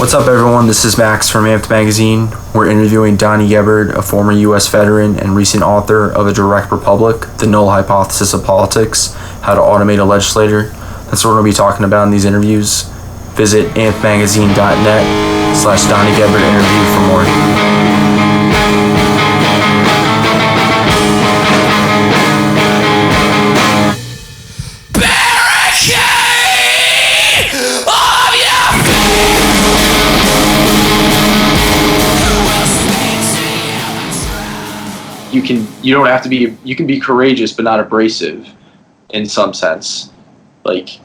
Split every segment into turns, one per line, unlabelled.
What's up, everyone? This is Max from Amped Magazine. We're interviewing Donnie Gebert, a former U.S. veteran and recent author of A Direct Republic, The Null Hypothesis of Politics, How to Automate a Legislator. That's what we're going to be talking about in these interviews. Visit ampmagazine.net/Donnie Gebert interview for more.
You don't have to be, you can be courageous but not abrasive in some sense.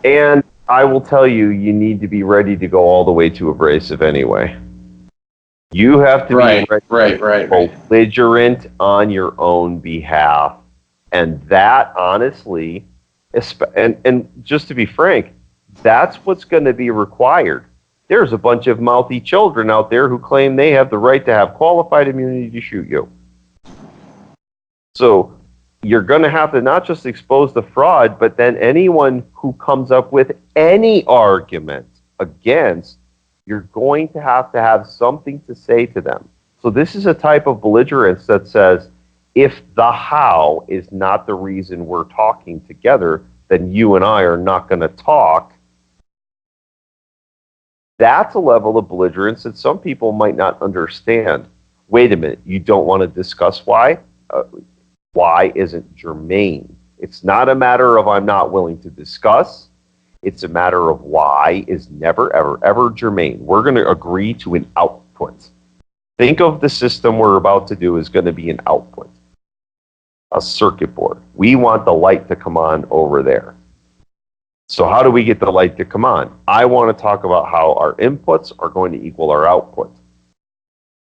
And I will tell you, you need to be ready to go all the way to abrasive anyway. You have to be belligerent on your own behalf. And that, honestly, and just to be frank, that's what's going to be required. There's a bunch of mouthy children out there who claim they have the right to have qualified immunity to shoot you. So you're going to have to not just expose the fraud, but then anyone who comes up with any argument against, you're going to have something to say to them. So this is a type of belligerence that says, if the how is not the reason we're talking together, then you and I are not going to talk. That's a level of belligerence that some people might not understand. Wait a minute, you don't want to discuss why? Why isn't germane. It's not a matter of I'm not willing to discuss. It's a matter of why is never, ever, ever germane. We're going to agree to an output. Think of the system we're about to do is going to be an output, a circuit board. We want the light to come on over there. So how do we get the light to come on? I want to talk about how our inputs are going to equal our output.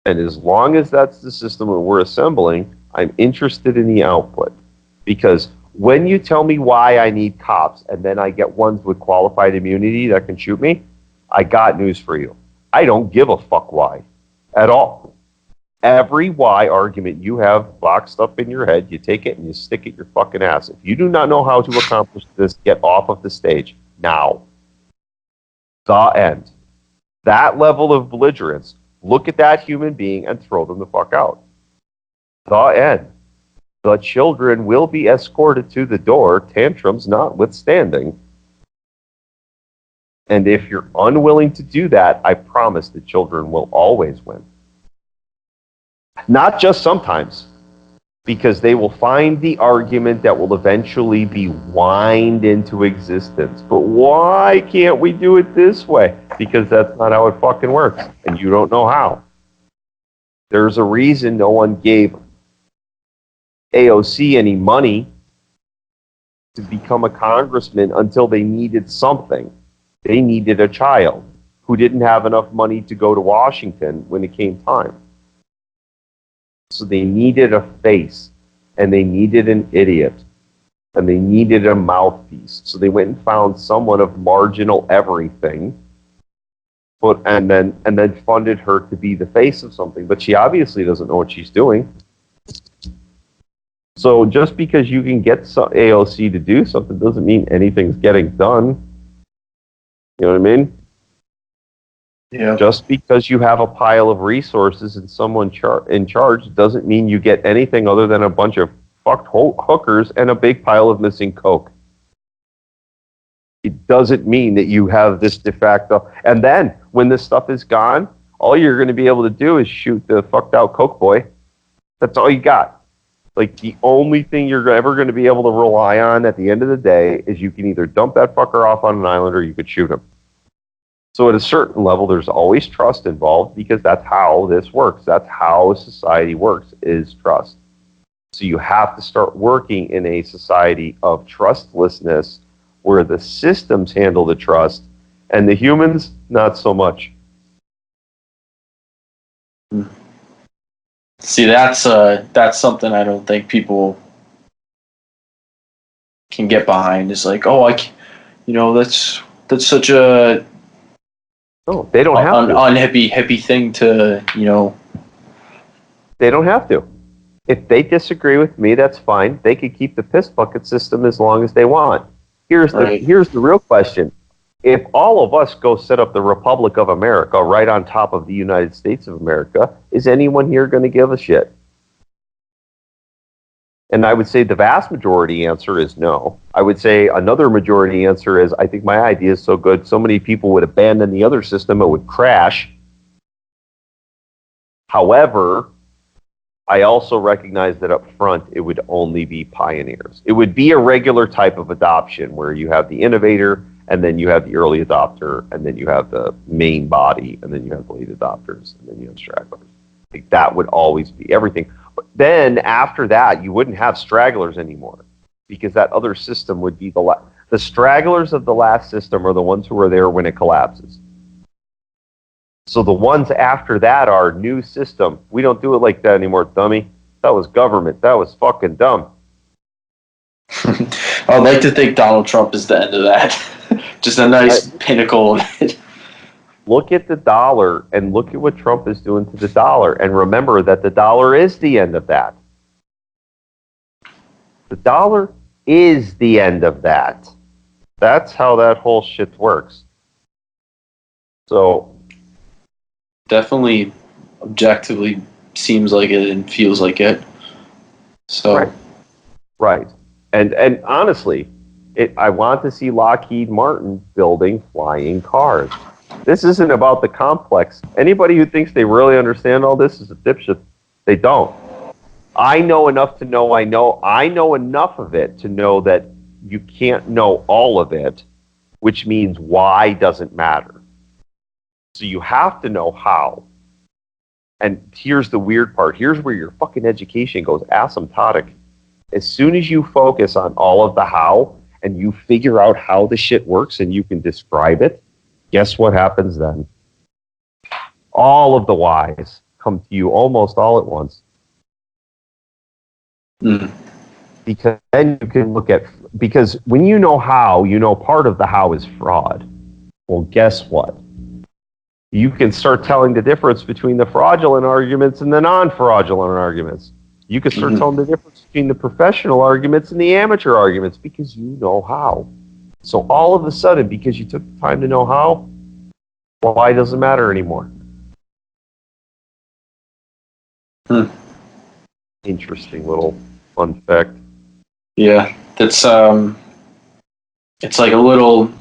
And as long as that's the system that we're assembling, I'm interested in the output. Because when you tell me why I need cops and then I get ones with qualified immunity that can shoot me, I got news for you. I don't give a fuck why at all. Every why argument you have boxed up in your head, you take it and you stick it your fucking ass. If you do not know how to accomplish this, get off of the stage now. The end. That level of belligerence, look at that human being and throw them the fuck out. The end. The children will be escorted to the door, tantrums notwithstanding. And if you're unwilling to do that, I promise the children will always win. Not just sometimes, because they will find the argument that will eventually be whined into existence. But why can't we do it this way? Because that's not how it fucking works, and you don't know how. There's a reason no one gave AOC any money to become a congressman until they needed something. They needed a child who didn't have enough money to go to Washington when it came time. So they needed a face, and they needed an idiot, and they needed a mouthpiece. So they went and found someone of marginal everything, and then funded her to be the face of something. But she obviously doesn't know what she's doing. So just because you can get AOC to do something doesn't mean anything's getting done. You know what I mean?
Yeah.
Just because you have a pile of resources and someone in charge doesn't mean you get anything other than a bunch of fucked hookers and a big pile of missing coke. It doesn't mean that you have this de facto. And then when this stuff is gone, all you're going to be able to do is shoot the fucked out coke boy. That's all you got. Like, the only thing you're ever going to be able to rely on at the end of the day is you can either dump that fucker off on an island or you could shoot him. So at a certain level, there's always trust involved because that's how this works. That's how society works, is trust. So you have to start working in a society of trustlessness where the systems handle the trust and the humans, not so much.
See, that's something I don't think people can get behind. It's like, oh, that's such a
they don't have to.
Unhippie thing to,
They don't have to. If they disagree with me, that's fine. They could keep the piss bucket system as long as they want. Here's the real question. if all of us go set up the Republic of America right on top of the United States of America, is anyone here going to give a shit? And I would say the vast majority answer is no. I would say another majority answer is, I think my idea is so good, so many people would abandon the other system, it would crash. However, I also recognize that up front, it would only be pioneers. It would be a regular type of adoption where you have the innovator, and then you have the early adopter, and then you have the main body, and then you have the late adopters, and then you have stragglers. Like, that would always be everything. But then after that, you wouldn't have stragglers anymore, because that other system would be the stragglers of the last system are the ones who are there when it collapses. So the ones after that are new system. We don't do it like that anymore, dummy. That was government. That was fucking dumb.
I'd like to think Donald Trump is the end of that. Just a nice pinnacle of it.
Look at the dollar and look at what Trump is doing to the dollar. And remember that the dollar is the end of that. The dollar is the end of that. That's how that whole shit works. So
definitely objectively seems like it and feels like it. So
right. And honestly, I want to see Lockheed Martin building flying cars. This isn't about the complex. Anybody who thinks they really understand all this is a dipshit. They don't. I know enough to know I know enough of it to know that you can't know all of it, which means why doesn't matter. So you have to know how. And here's the weird part. Here's where your fucking education goes asymptotic. As soon as you focus on all of the how and you figure out how the shit works and you can describe it, guess what happens then? All of the whys come to you almost all at once.
Mm.
Because then you can look at, because when you know how, you know part of the how is fraud. Well, guess what? You can start telling the difference between the fraudulent arguments and the non-fraudulent arguments. You can start telling the difference between the professional arguments and the amateur arguments because you know how. So all of a sudden, because you took the time to know how, why doesn't matter anymore. Interesting little fun fact.
Yeah, that's it's like a little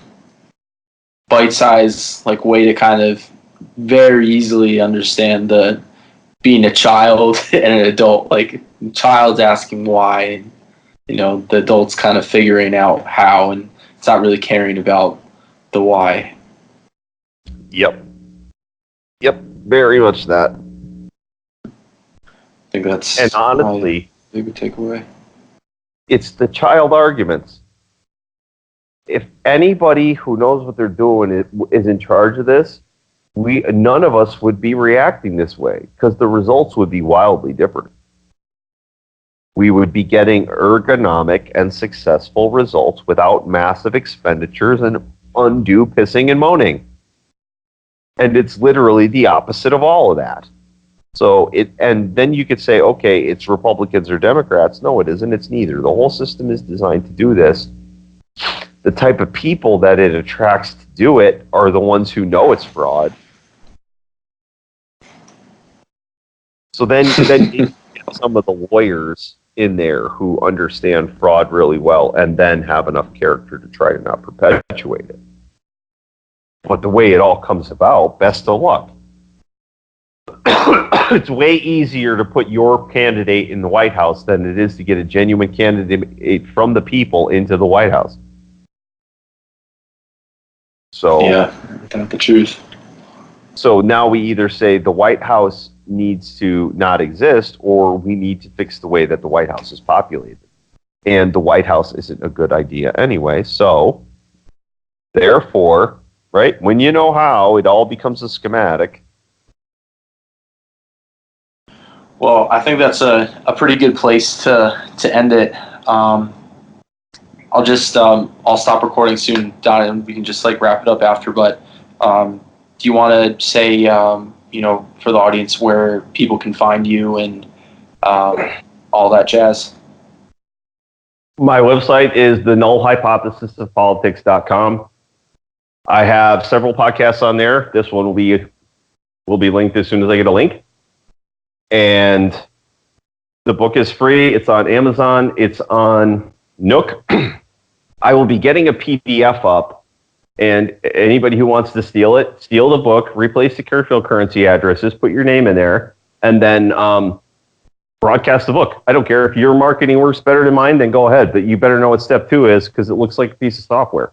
bite-sized like way to kind of very easily understand the being a child and an adult. Like, the child's asking why, and, you know, the adult's kind of figuring out how, and it's not really caring about the why.
Yep, very much that.
I think that's
And honestly,
my big takeaway.
it's the child arguments. If anybody who knows what they're doing is in charge of this, none of us would be reacting this way because the results would be wildly different. We would be getting ergonomic and successful results without massive expenditures and undue pissing and moaning. And it's literally the opposite of all of that. So and then you could say, okay, it's Republicans or Democrats. No, it isn't. It's neither. The whole system is designed to do this. The type of people that it attracts to do it are the ones who know it's fraud. So then you get some of the lawyers in there who understand fraud really well and then have enough character to try to not perpetuate it. But the way it all comes about, best of luck. It's way easier to put your candidate in the White House than it is to get a genuine candidate from the people into the White House. So
Yeah, that's the truth.
So now we either say the White House needs to not exist, or we need to fix the way that the White House is populated. And the White House isn't a good idea anyway. So, therefore, right, when you know how, it all becomes a schematic.
Well, I think that's a pretty good place to end it. I'll just I'll stop recording soon, Don, and we can just like wrap it up after. But do you want to say, you know, for the audience where people can find you and all that jazz?
My website is the nullhypothesisofpolitics.com. I have several podcasts on there. This one will be linked as soon as I get a link. And the book is free. It's on Amazon. It's on Nook. I will be getting a PDF up, and anybody who wants to steal the book, replace the cryptocurrency addresses, put your name in there, and then broadcast the book. I don't care if your marketing works better than mine, then go ahead. But you better know what step 2 is, because it looks like a piece of software.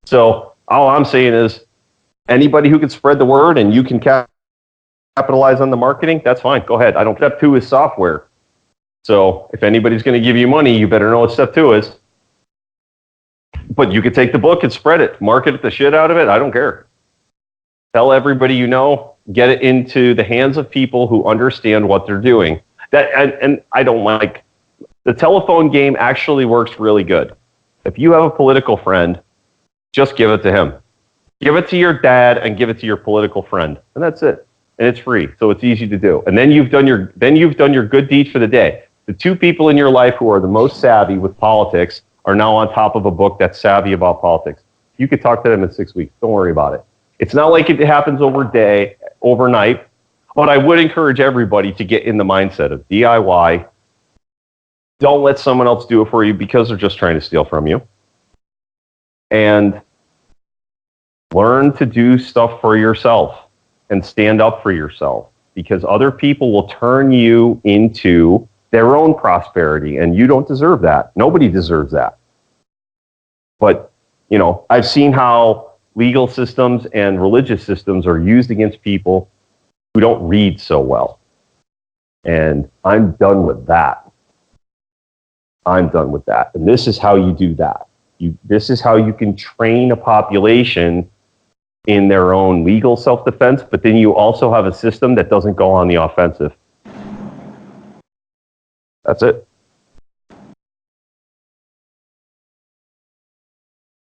So all I'm saying is, anybody who can spread the word and you can capitalize on the marketing, that's fine. Go ahead. Step 2 is software. So if anybody's going to give you money, you better know what step 2 is. But you could take the book and spread it, market the shit out of it. I don't care. Tell everybody you know, get it into the hands of people who understand what they're doing. And I don't like, the telephone game actually works really good. If you have a political friend, just give it to him. Give it to your dad and give it to your political friend. And that's it. And it's free. So it's easy to do. And then you've done your good deed for the day. The 2 people in your life who are the most savvy with politics are now on top of a book that's savvy about politics. You could talk to them in 6 weeks. Don't worry about it. It's not like it happens overnight, but I would encourage everybody to get in the mindset of DIY. Don't let someone else do it for you because they're just trying to steal from you. And learn to do stuff for yourself and stand up for yourself, because other people will turn you into their own prosperity, and you don't deserve that. Nobody deserves that. But, I've seen how legal systems and religious systems are used against people who don't read so well. And I'm done with that. And this is how you do that. This is how you can train a population in their own legal self-defense, but then you also have a system that doesn't go on the offensive. That's it.